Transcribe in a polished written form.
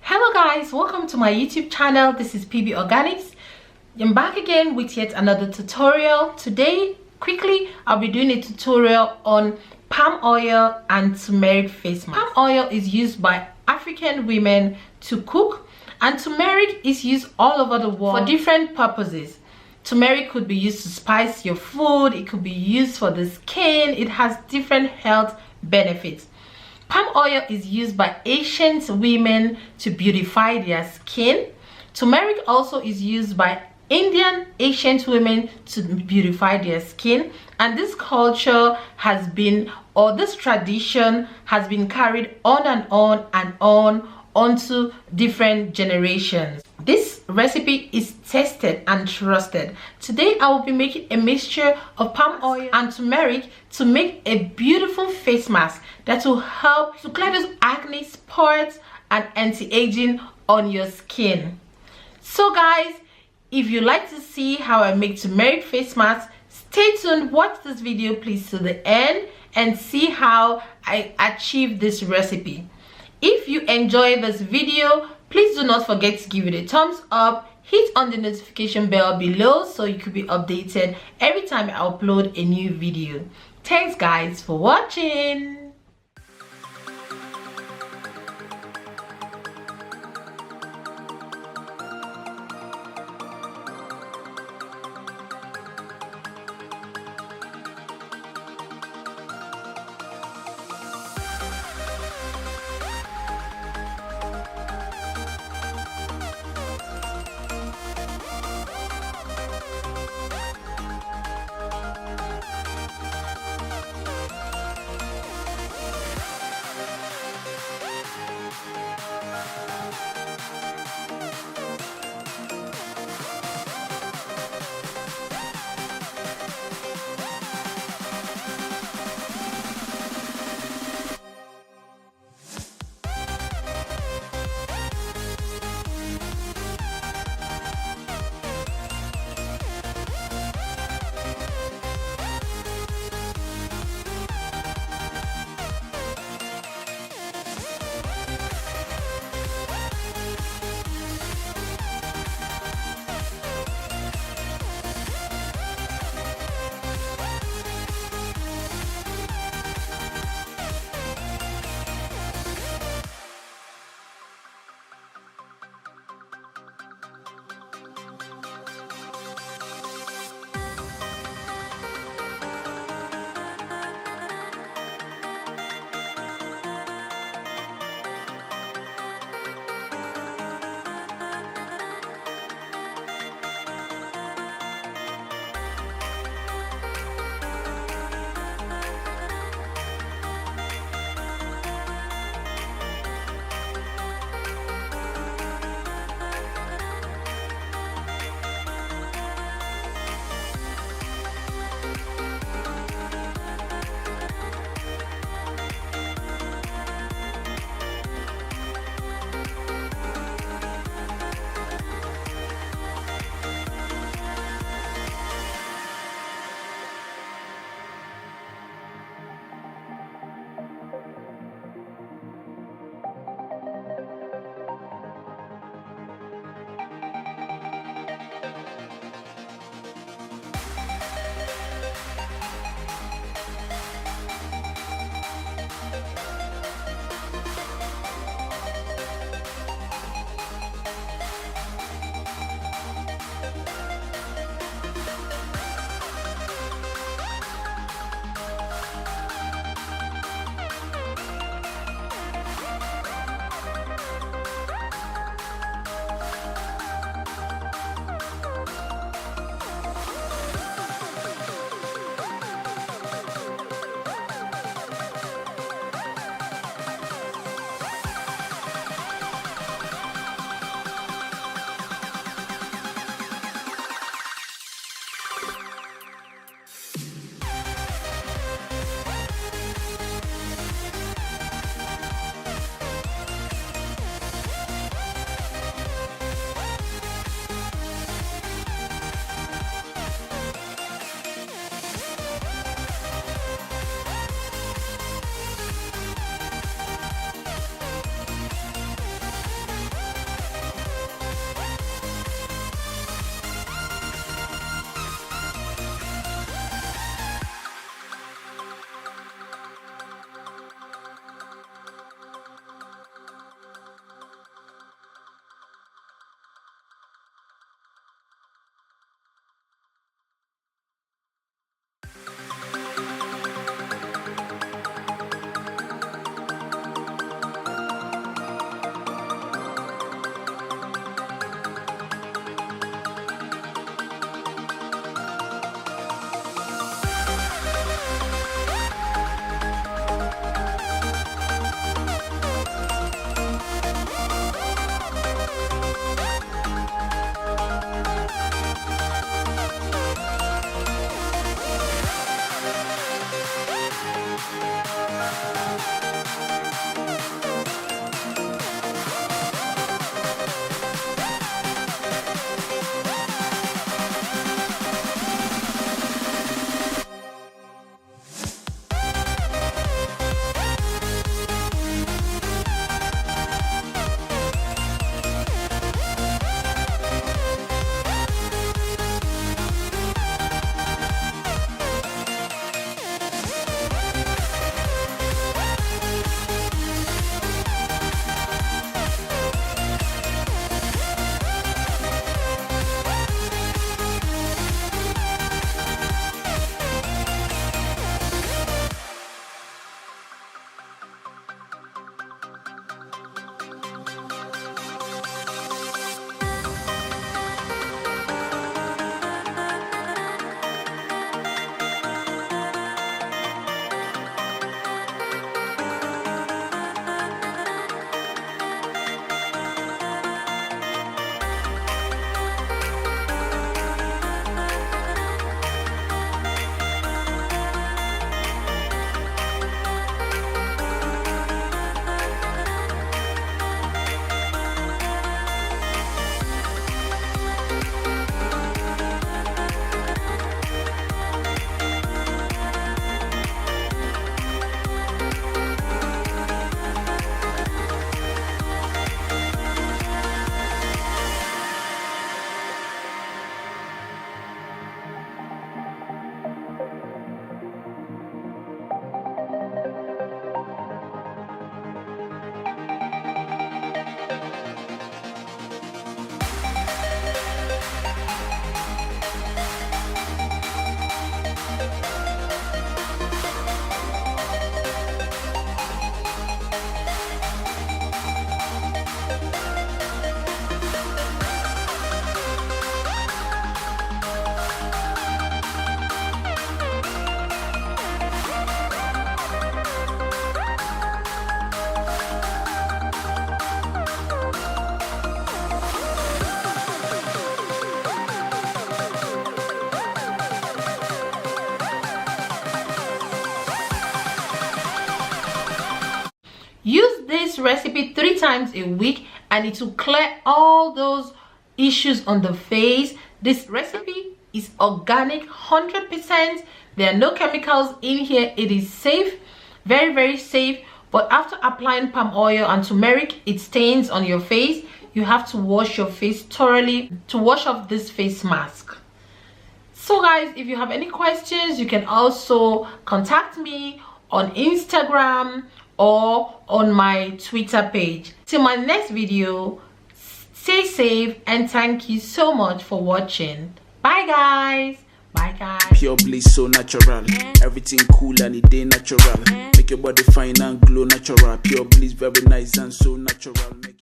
Hello guys, welcome to my YouTube channel. This is PB Organics. I'm back again with yet another tutorial. Today, quickly, I'll be doing a tutorial on palm oil and turmeric face mask. Palm oil is used by African women to cook, and turmeric is used all over the world for different purposes. Turmeric could be used to spice your food, it could be used for the skin, it has different health benefits. Palm oil is used by Asian women to beautify their skin. Turmeric also is used by Indian ancient women to beautify their skin, and this culture has been, or this tradition has been carried on and on and on onto different generations. This recipe is tested and trusted. Today I will be making a mixture of palm oil and turmeric to make a beautiful face mask that will help to clear those acne spots and anti-aging on your skin. So guys, if you like to see how I make turmeric face mask, stay tuned, watch this video please to the end and see how I achieve this recipe. If you enjoy this video, please do not forget to give it a thumbs up, hit on the notification bell below so you could be updated every time I upload a new video. Thanks guys for watching. this recipe 3 times a week and it will clear all those issues on the face. This recipe is organic, 100%. There are no chemicals in here. It is safe, very, very safe. But after applying palm oil and turmeric, it stains on your face. You have to wash your face thoroughly to wash off this face mask. So guys, if you have any questions, you can also contact me on Instagram or on my Twitter page. Till my next video, stay safe and thank you so much for watching. Bye guys. Bye guys. Purebliss so natural. Everything cool and it ain't natural. Make your body fine and glow natural. Purebliss very nice and so natural.